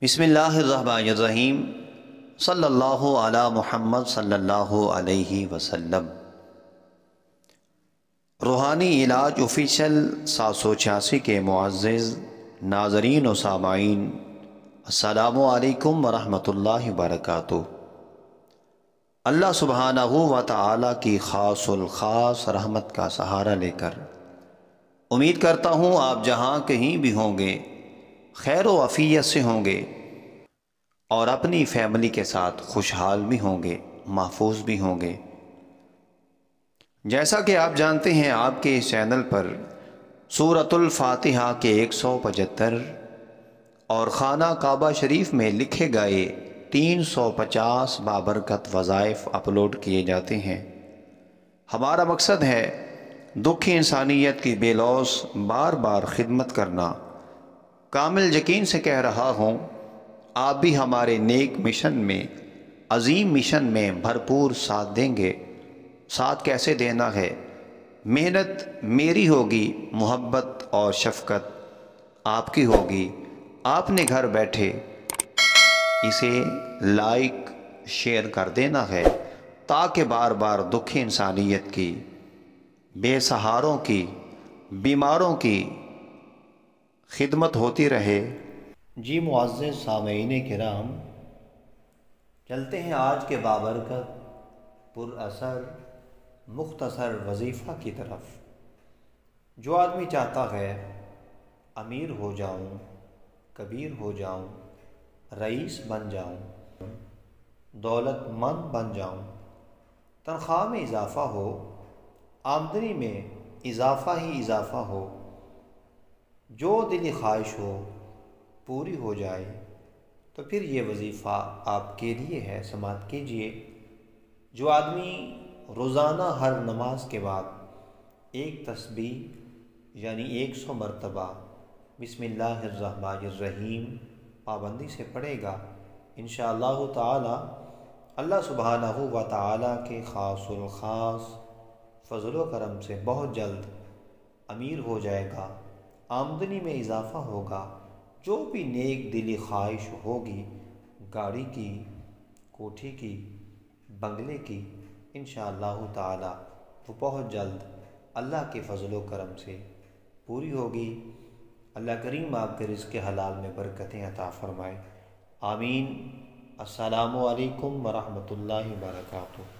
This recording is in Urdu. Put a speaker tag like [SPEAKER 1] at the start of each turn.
[SPEAKER 1] بسم اللہ الرحمن الرحیم صلی اللہ علی محمد صلی اللہ علیہ وسلم۔ روحانی علاج آفیشیل 786 کے معزز ناظرین و سامعین، السلام علیکم ورحمۃ اللہ وبرکاتہ۔ اللہ سبحانہ و تعالی کی خاص الخاص رحمت کا سہارا لے کر امید کرتا ہوں آپ جہاں کہیں بھی ہوں گے خیر و عافیت سے ہوں گے اور اپنی فیملی کے ساتھ خوشحال بھی ہوں گے، محفوظ بھی ہوں گے۔ جیسا کہ آپ جانتے ہیں، آپ کے اس چینل پر سورۃ الفاتحہ کے 175 اور خانہ کعبہ شریف میں لکھے گئے 350 بابرکت وظائف اپلوڈ کیے جاتے ہیں۔ ہمارا مقصد ہے دکھی انسانیت کی بے لوث بار بار خدمت کرنا۔ کامل یقین سے کہہ رہا ہوں، آپ بھی ہمارے نیک مشن میں، عظیم مشن میں بھرپور ساتھ دیں گے۔ ساتھ کیسے دینا ہے؟ محنت میری ہوگی، محبت اور شفقت آپ کی ہوگی۔ آپ نے گھر بیٹھے اسے لائک شیئر کر دینا ہے تاکہ بار بار دکھی انسانیت کی، بے سہاروں کی، بیماروں کی خدمت ہوتی رہے۔ جی معزز سامعین کرام، چلتے ہیں آج کے بابرکت پر اثر مختصر وظیفہ کی طرف۔ جو آدمی چاہتا ہے امیر ہو جاؤں، کبیر ہو جاؤں، رئیس بن جاؤں، دولت مند بن جاؤں، تنخواہ میں اضافہ ہو، آمدنی میں اضافہ ہی اضافہ ہو، جو دلی خواہش ہو پوری ہو جائے، تو پھر یہ وظیفہ آپ کے لیے ہے، سماعت کیجئے۔ جو آدمی روزانہ ہر نماز کے بعد ایک تسبیح یعنی 100 مرتبہ بسم اللہ الرحمن الرحیم پابندی سے پڑھے گا، انشاءاللہ تعالی اللہ سبحانہ و تعالی کے خاص الخاص فضل و کرم سے بہت جلد امیر ہو جائے گا، آمدنی میں اضافہ ہوگا۔ جو بھی نیک دلی خواہش ہوگی، گاڑی کی، کوٹھی کی، بنگلے کی، انشاءاللہ تعالی وہ بہت جلد اللہ کے فضل و کرم سے پوری ہوگی۔ اللہ کریم آپ کے رزق حلال میں برکتیں عطا فرمائے، آمین۔ السلام علیکم ورحمۃ اللہ وبرکاتہ۔